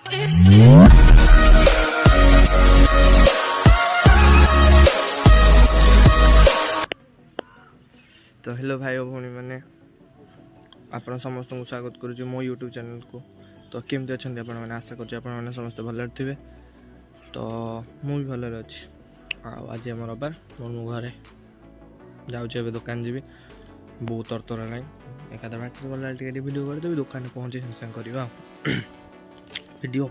तो हेलो भाई और भौणी मैंने आपण समस्त को स्वागत करुँच मो यूट्यूब चैनल को। तो केमती अच्छा मैंने आशा कर समस्त भल थे। तो मु भी भल अच्छी। आज आम रविवार मो घरे जाऊँ दुकान जी बहुत तरतर है एकादा बाट गला वीडियो करदेवी दुकान पहुँचे सागे करवा वीडियो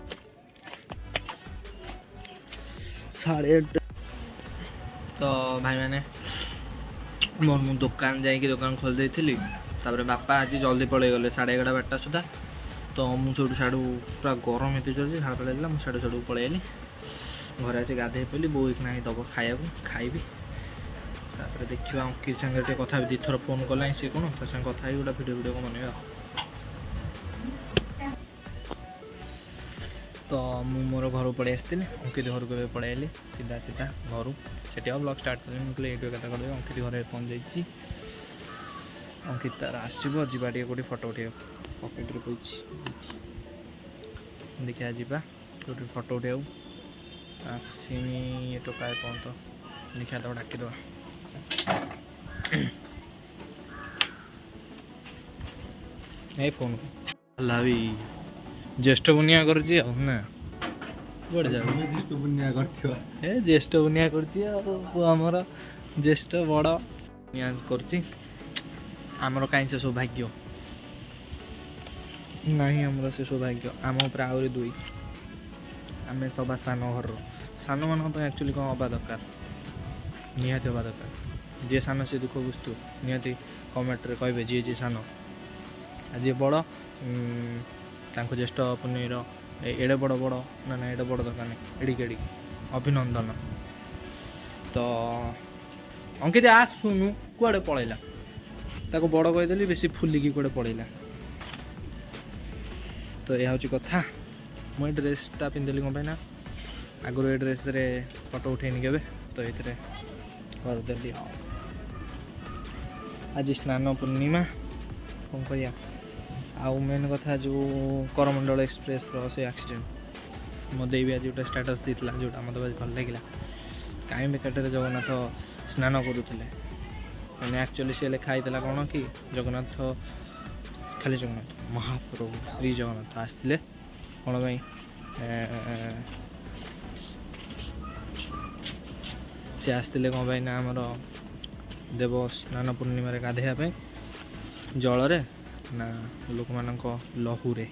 8:30। तो भाई मैंने मोर मु दुकान जाकि दुकान खोल देती बापा आज जल्दी पलि गले 11:30 12टा सुधा। तो मुझे साड़ू पूरा गरम एत चलती झाड़ पड़ेगा मुझे साड़ू पलि घर आज गाधे पी बो एक ना दब खाया खाइबी देखा अंकित सागे कथा दी थर फोन कला सी कौन तो कथा गोटा भिडियो को मन। तो मोर घर पलि आसती अंकित घर को पलि सीधा सीधा घर से ब्लॉग स्टार्ट करें ये कथा कर अंकित घर पहुँच जाइए। अंकित तार आसो जावाटे कौटे फटो उठे पकेट पड़ी देखा जा फटो उठे आसमी टोका पर्यत देखा तो डाकिद फोन भी ज्येष्ठ बुनिया कर ज्येष्ठ बुनिया कर ज्येष्ठ बड़ आमर कहीं से सौभाग्य नहीं आमर से सौभाग्य आम आहरी दुई आम सभा सान घर सान मान एक्चुअली कौन हवा दरकार निहाती हवा दरकार जी सान से दुख बुझतु निहाती कमेंट कहे जी जी सान आज बड़ ज्येष्ठ पुण्यर एड़े बड़ बड़ ना एड़े बड़ दरकार नहीं एड़ी केड़ी अभिनंदन। तो अंकित आस सुनु कुआड़े पलैला ताको बड़ कहीदेली बेसी फुलिकी कूड़े पड़ेगा। तो यह हूँ कथा मुझे ड्रेसटा पिंधली कौन ना आगुरी ये ड्रेस रे फटो उठेनी के तो ये करदेली। आज स्नान पूर्णिमा कौन कह आउ मेन कथा जो करमंडल एक्सप्रेस से एक्सीडेंट मो देवी आज गोटे स्टेटस देता जोटा मत भल लगे कहीं बेकार जगन्नाथ स्नान करुले मैंने एक्चुअली सी लिखाई कौन कि जगन्नाथ खाली जगन्नाथ महाप्रभु श्री जगन्नाथ आसते कौन भाई सी आसते कौन भाई ना आमर देव स्नान पूर्णिम गाधेवाई जल ना लोक मान लहुरे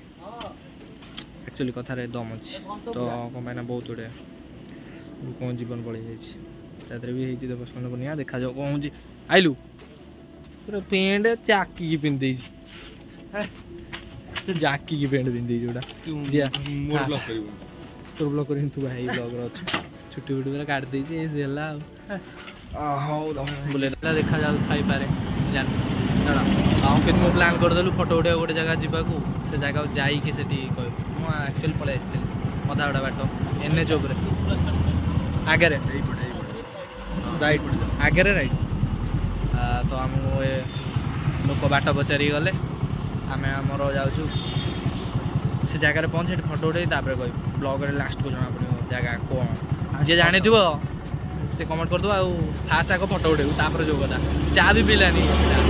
एक्चुअली कथार दम अच्छी। तो कौन भाई ना बहुत गुड़े लोक जीवन पड़ जाए भी देव स्नान पूर्णिमा देखा जाओ कौन आइलु पूरा पेंट चाकी की पिंधे जाकी की पेंट पिंधे जोड़ा तोर ब्लॉग कर तू भाई ब्लॉगर अच्छे छुट्टी फुट्टी पूरा काट देला बोले देखा जा थाई पारे जान अंकित मु प्लान करदेलु फोटो उठे गोटे जगह जावाक से जगह जाइए कह एक्चुअली पलि आसती अधा गोटा बाट एनएच आगे राइट आगे राइट। तो आमको लोक बाट पचारि गले आम आमर जाऊँ से जगार पहुँचे फटो उठे कह ब्लॉग लास्ट को जना पड़ो जगह कौन जी जानी से कमेंट करदे आ फास्ट आग फटो उठेबू जो कथा चा भी पीलानी जाऊँ।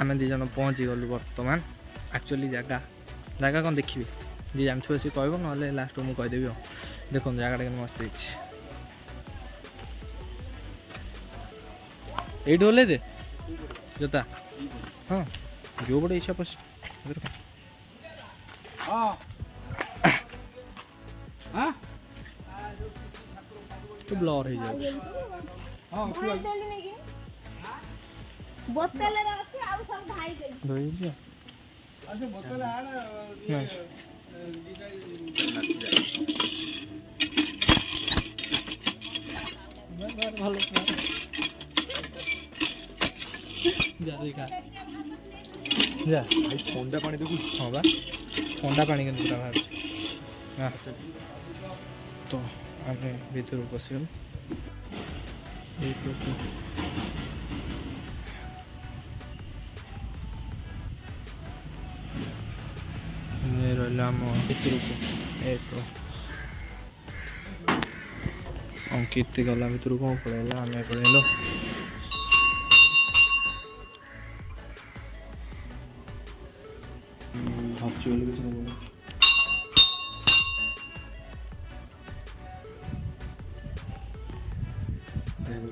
आम दी जन पहुँची गलु बर्तमान एक्चुअली जगह जगह कौन देखिए जी जानते सी कह ना लास्ट मुझे कहीदेवी देखो जगह के मस्त ये ओल्ले दे जोता हाँ जो बड़े इच्छा पस तो ब्लर हो जाए ठंडा पानी देखो हाँ बा ठंडा पानी के पूरा बाहर तो आम भर पशिगल रहा भर को अंकित गला भर को पड़ेगा आम पड़ेल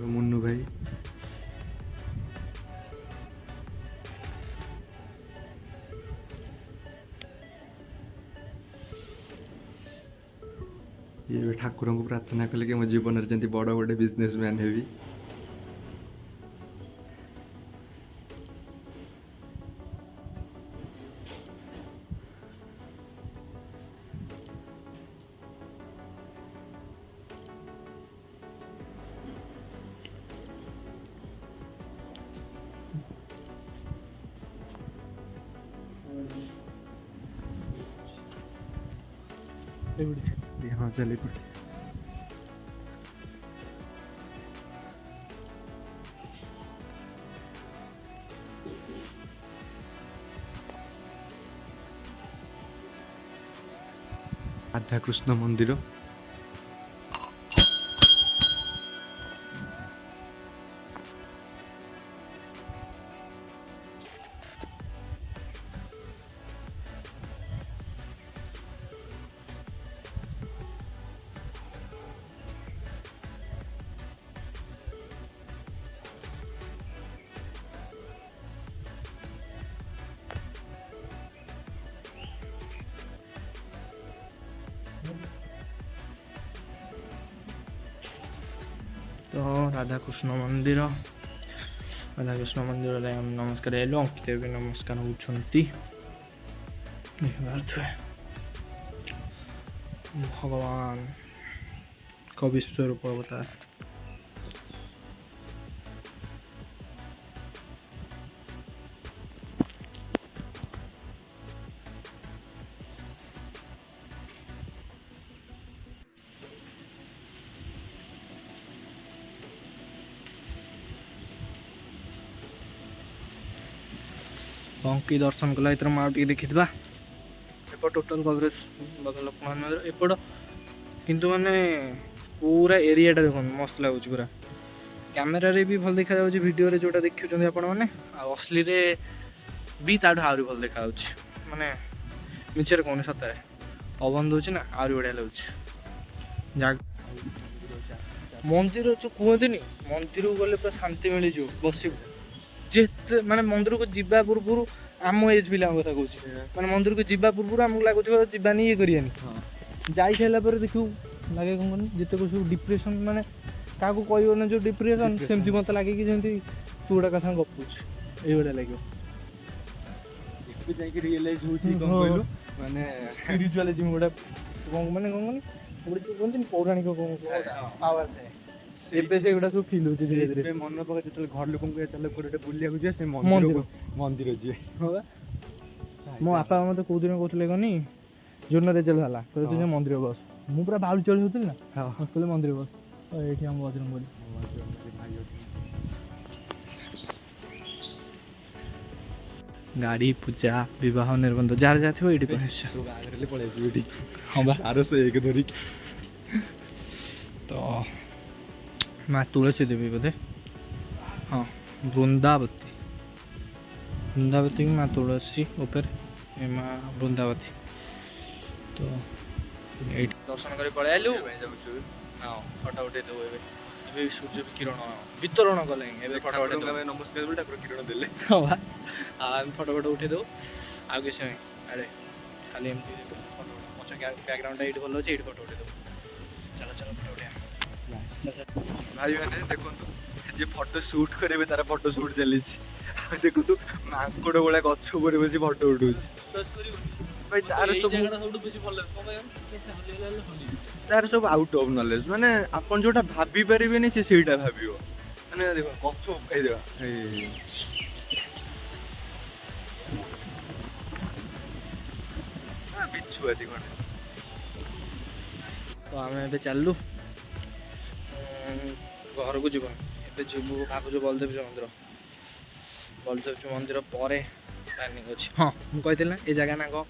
मुन्नू भाई ये ठाकुर को प्रार्थना कले कि मो जीवन जमी बड़ गोटे बिजनेसमैन हेबी हाँ चलिए पड़े राधा कृष्ण मंदिर तो राधाकृष्ण मंदिर नमस्कार हेलो अंकित भी नमस्कार होती भगवान का विश्व रूप अवतार अंकी दर्शन कला इतर माँ टे देखी एपट टोटाल कवरेज लोकमान एपट किंतु माने पूरा एरियाटा देख मस्त लगुच पूरा कैमेरा रे भी भल देखा जाउछ वीडियो रे जोटा देखुछन आपण माने असली रे भी ताठू आउरी भल देखा जाउछ माने मिचर कोन सतरे अबंध होछ ना आउरी बढ़िया लगुछ मंदिर जो कहते मंदिर गले पूरा शांति मिल जो बस जेते माने मंदिर को जीवा पूर्व आम एज पिला कथा कहूँ माने मंदिर को जीवा पूर्व आमको लगुच जीवानी ये करियानी जाई सारा पर देखू लगे कौन जिते सब डिप्रेशन माने क्या कह ना जो डिप्रेशन सेमती मत लगे कि जमी तू गोटा कथा गपुच ये लगे रियलाइज हो माने स्पिरिचुअलिज्म गोटा माने कौन कहते पौराणिक पावर थाए एबे से गुडा सब फील होची धीरे धीरे मन पका जतल घर लोकन को चल गोटे बुलिया को जे से मंदिर जे होबा मो आपा मते को दिन कहतले गनी जोन रिजल्ट हला कहते जे मंदिर बस मु पूरा बाउल चल होतल ना हां कहले मंदिर बस एठी हम बजरंग बोली गाड़ी पूजा विवाह निर्बंध जार जाथिबो एठी पहुंच तो आगरे पळे छी एठी हां बा आरो से एक धरी तो माँ तुलसी देवी बोधे हाँ वृंदावती ବୃନ୍ଦାବତୀ ମାँ ତୁଳସୀ ଉପରେ ମାँ ବୃନ୍ଦାବତୀ ତ ଏଇଠି ଦର୍ଶନ କରି ପଳେଇ ଆଇଲୁ। ହଁ ଫଟୋ ଉଠେଇଦେବୁ ଏବେ ଏବେ ସୂର୍ଯ୍ୟ କିରଣ ବିତରଣ କଲେ ଏବେ ଫଟୋ ଉଠେଇଦେବୁ ନମସ୍କାର ବୋଲି ଠାକୁର କିରଣ ଦେଲେ। ହଁ ବା ଆମେ ଫଟୋ ଉଠେଇଦେବୁ ଆଉ କିଛି ନାହିଁ ଆଡ଼େ ଖାଲି ଏମିତି ଫଟୋ ପଛ ବ୍ୟାକଗ୍ରାଉଣ୍ଡଟା ଏଇଠି ଭଲ ଅଛି ଏଇଠି ଫଟୋ ଉଠେଇଦେବୁ ଚାଲ ଚାଲ ଫଟୋ ଉଠେଇବା। ଭାଇ ମାନେ ଦେଖନ୍ତୁ ଯିଏ ଫଟୋ ସୁଟ୍ କରିବେ ତାର ଫଟୋ ସୁଟ୍ ଚାଲିଛି। ଆମେ ଦେଖନ୍ତୁ ମାଙ୍କଡ଼ ଭଳିଆ ଗଛ ଉପରେ ବସି ଫଟୋ ଉଠଉଛି। ଭାଇ ତାର ସବୁ ଆଉଟ୍ ଅଫ୍ ନଲେଜ ମାନେ ଆପଣ ଯୋଉଟା ଭାବି ପାରିବେନି ସେ ସେଇଟା ଭାବିବ ମାନେ ଦେଖ ଗଛ ବିଛୁଆତି ଖଣ୍ଡେ। ତ ଆମେ ଏବେ ଚାଲିଲୁ ଘରକୁ ଯିବୁ ଏବେ ଯିବୁ ଭାବୁଛୁ ବଳଦେବ ମନ୍ଦିର ପରେ ପ୍ଲାନିଂ ଅଛି। ହଁ ମୁଁ କହିଥିଲି ନା ଏ ଜାଗା ନା କ'ଣ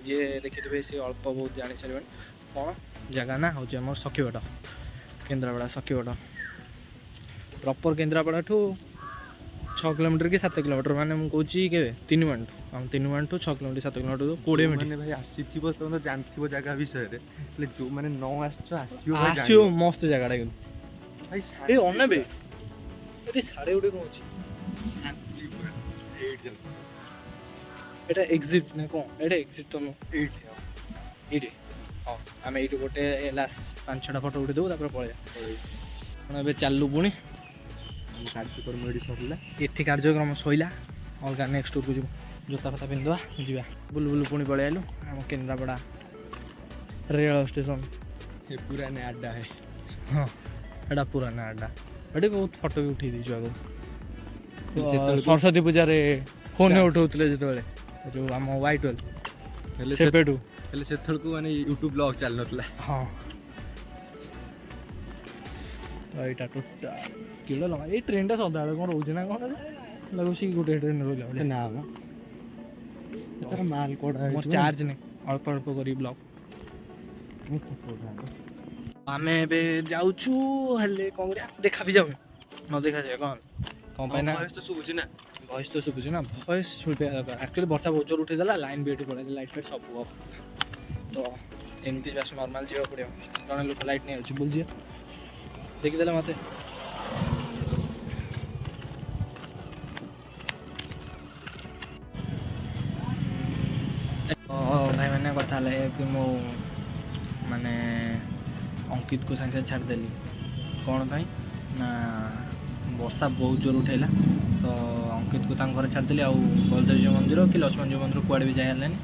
ଯିଏ ଦେଖିଥିବେ ସେ ଅଳ୍ପ ବହୁତ ଜାଣିସାରିବେଣି କ'ଣ ଜାଗା ନା ହେଉଛି ଆମର ସଖିବାଟ କେନ୍ଦ୍ରାପଡ଼ା ସଖିବାଟ ପ୍ରପର୍ କେନ୍ଦ୍ରାପଡ଼ାଠୁ 6 କିଲୋମିଟର କି 7 କିଲୋମିଟର ମାନେ ମୁଁ କହୁଛି କେବେ 3 ମିନିଟ୍ ଆମ 3 ମିନିଟ୍ 6 କିଲୋମିଟର 7 କିଲୋମିଟର 20 ମିନିଟ୍ ଭାଇ ଆସିଥିବ ତମେ ତ ଜାଣିଥିବ ଜାଗା ବିଷୟରେ ହେଲେ ଯେଉଁମାନେ ନ ଆସିବ ମସ୍ତ ଜାଗାଟା କିନ୍ତୁ ଭାଇ ଏ ଅନେବେ ଏଠି ସାଢ଼େ ଗୋଟେ କ'ଣ ଅଛି ଶାନ୍ତି ପୁରା ଏଇଠି এটা এক্সিট না କ'ଣ ଏଇଟା ଏକ୍ସିଟ୍ ତ ନୁହଁ ଏଇଠି ହଁ ଆମେ ଏଇଠି ଗୋଟେ ଲାଷ୍ଟ 5-6ଟା ଫଟୋ ଉଠେଇଦେବୁ ତାପରେ ପଳେଇବା କ'ଣ ଏବେ ଚାଲିଲୁ ପୁଣି କାର୍ଯ୍ୟକ୍ରମ ଏଠି ସରିଲା ଏଠି କାର୍ଯ୍ୟକ୍ରମ ସରିଲା ଅଲଗା ନେକ୍ସଟ ଟୁର୍କୁ ଯିବୁ ଜୋତା ଫତା ପିନ୍ଧିଦେବା ଯିବା ବୁଲୁ ପୁଣି ପଳେଇ ଆଇଲୁ ଆମ କେନ୍ଦ୍ରାପଡ଼ା ରେଳ ଷ୍ଟେସନ ଏ ପୁରାନେ ଆଡ୍ଡା ହେ ହଁ ଏଇଟା ପୁରାନା ଆଡ୍ଡା ଏଠି ବହୁତ ଫଟୋ ବି ଉଠେଇ ଦେଇଛୁ ଆଗରୁ ସରସ୍ୱତୀ ପୂଜାରେ ଫୋନ୍ରେ ଉଠଉଥିଲେ ଯେତେବେଳେ ଯେଉଁ ଆମ ହ୍ୱାଇଟ୍ ୱେଲ୍ ହେଲେ ସେବେଠୁ ହେଲେ ସେତେବେଳକୁ ମାନେ ୟୁଟ୍ୟୁବ ବ୍ଲଗ୍ ଚାଲିନଥିଲା। ହଁ ତ ଏଇଟା ଟୋଟା କିଲୋ ଲଙ୍କା ଏଇ ଟ୍ରେନ୍ଟା ସଦାବେଳେ କ'ଣ ରହୁଛି ନା କ'ଣ ଲାଗୁଛି ଗୋଟେ ଟ୍ରେନ୍ ରହିଲା ଭଳିଆ ନା ମ ତାର ମାଲ କଡ଼ା ମୋର ଚାର୍ଜ ନାହିଁ ଅଳ୍ପ ଅଳ୍ପ କରି ବ୍ଲଗ୍ ଆମେ ଏବେ ଯାଉଛୁ ହେଲେ କ'ଣ କରିବା ଦେଖା ବି ଯାଉନି ନ ଦେଖାଯାଏ କ'ଣ ପାଇଁ ନା ଭଏସ୍ ତ ଶୁଭୁଛି ନା ଭଏସ୍ ତ ଶୁଭୁଛି ନା ଭଏସ୍ ଶୁଭିବା ଦରକାର ଆକ୍ଚୁଆଲି ବର୍ଷା ବହୁତ ଜୋର ଉଠେଇଦେଲା ଲାଇନ୍ ବି ଏଠି ପଳେଇଲା ଲାଇଟ୍ ଫାଇଟ୍ ସବୁ ଅଫ୍ ତ ଏମିତି ବାସ୍ ନର୍ମାଲ୍ ଯିବାକୁ ପଡ଼ିବ ଜଣେ ଲୋକ ଲାଇଟ୍ ନେଇ ଯାଉଛି ବୁଲିଯିବା ଦେଖିଦେଲେ ମୋତେ ଭାଇମାନେ କଥା ହେଲା କି ମୁଁ ମାନେ ଅଙ୍କିତକୁ ସାଙ୍ଗେ ସାଙ୍ଗେ ଛାଡ଼ିଦେଲି କ'ଣ ପାଇଁ ନା ବର୍ଷା ବହୁତ ଜୋର ଉଠେଇଲା ତ ଅଙ୍କିତକୁ ତାଙ୍କ ଘରେ ଛାଡ଼ିଦେଲି ଆଉ ବଳଦେବଜୀଉ ମନ୍ଦିର କି ଲକ୍ଷ୍ମଣଜୀଉ ମନ୍ଦିର କୁଆଡ଼େ ବି ଯାଇ ହେଲାନି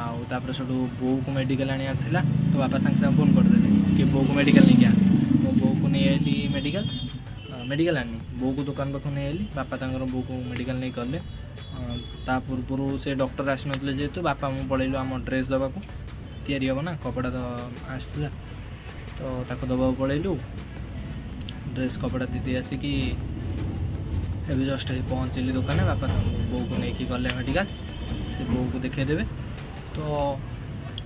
ଆଉ ତାପରେ ସେଠୁ ବୋଉକୁ ମେଡ଼ିକାଲ ଆଣିବାର ଥିଲା ତ ବାପା ସାଙ୍ଗେ ସାଙ୍ଗେ ଫୋନ୍ କରିଦେଲେ କି ବୋଉକୁ ମେଡ଼ିକାଲ ନେଇକି ଆ ମୋ ବୋଉକୁ ନେଇ ଆଇଲି ମେଡ଼ିକାଲ ଆଣିନି ବୋଉକୁ ଦୋକାନ ପାଖକୁ ନେଇ ଆଇଲି ବାପା ତାଙ୍କର ବୋଉକୁ ମେଡ଼ିକାଲ ନେଇ ଗଲେ ତା ପୂର୍ବରୁ ସେ ଡକ୍ଟର ଆସିନଥିଲେ ଯେହେତୁ ବାପା ମୁଁ ପଳେଇଲୁ ଆମ ଡ୍ରେସ୍ ଦେବାକୁ ତିଆରି ହେବ ନା କପଡ଼ା ତ ଆସିଥିଲା ତ ତାକୁ ଦେବାକୁ ପଳେଇଲୁ ଡ୍ରେସ୍ କପଡ଼ା ଦିଦି ଆସିକି ଏବେ ଜଷ୍ଟ ପହଞ୍ଚିଲି ଦୋକାନରେ ବାପା ବୋଉକୁ ନେଇକି ଗଲେ ମେଡ଼ିକାଲ ସେ ବୋଉକୁ ଦେଖେଇଦେବେ ତ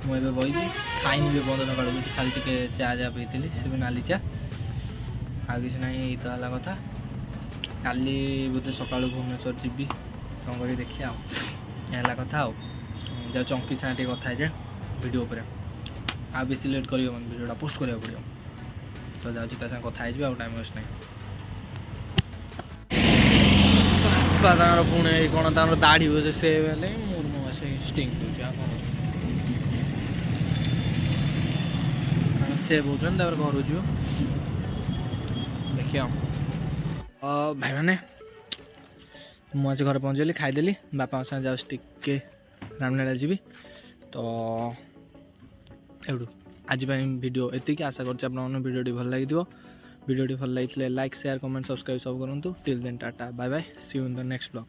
ମୁଁ ଏବେ ବଇଛି ଖାଇନି ବି ବନ୍ଦ ସକାଳୁ ଖାଲି ଟିକେ ଚା ପିଇଥିଲି ସେ ବି ନାଲି ଚା ଆଉ କିଛି ନାହିଁ ଏଇ ତ ହେଲା କଥା କାଲି ବୋଧେ ସକାଳୁ ଭୁବନେଶ୍ୱର ଯିବି କ'ଣ କରି ଦେଖିବା ଆଉ ହେଲା କଥା ଆଉ ଯାଉଛି ଅଙ୍କିତ ସାଙ୍ଗେ ଟିକେ କଥା ହେଇଯାଏ ଭିଡ଼ିଓ ଉପରେ ଆଉ ବେଶୀ ଲେଟ୍ କରିହେବନି ଭିଡ଼ିଓଟା ପୋଷ୍ଟ କରିବାକୁ ପଡ଼ିବ ତ ଯାଉଛି ତା ସାଙ୍ଗେ କଥା ହେଇଯିବି ଆଉ ଟାଇମ୍ ୱେଷ୍ଟ ନାହିଁ ତାଙ୍କର ପୁଣି କ'ଣ ତାଙ୍କର ଦାଢ଼ି ବସେ ସେ ହେଲେ ମୋର ସେ ଷ୍ଟିଙ୍ଗ ହେଉଛି ଆଉ କ'ଣ ସେ କହୁଛନ୍ତି ତାପରେ ଘରକୁ ଯିବ ଦେଖିବା ଭାଇମାନେ ମୁଁ ଆଜି ଘରେ ପହଞ୍ଚିଗଲି ଖାଇଦେଲି ବାପାଙ୍କ ସାଙ୍ଗେ ଯାଉଛି ଟିକେ ରାମନୀଳା ଯିବି ତ ଏଇଠୁ ଆଜି ପାଇଁ ଭିଡ଼ିଓ ଏତିକି ଆଶା କରୁଛି ଆପଣମାନଙ୍କୁ ଭିଡ଼ିଓଟି ଭଲ ଲାଗିଥିବ ଭିଡ଼ିଓଟି ଭଲ ଲାଗିଥିଲେ ଲାଇକ୍ ସେୟାର କମେଣ୍ଟ ସବସ୍କ୍ରାଇବ୍ ସବୁ କରନ୍ତୁ ଟିଲ୍ ଦେନ୍ ଟାଟା bye bye see you in the next blog.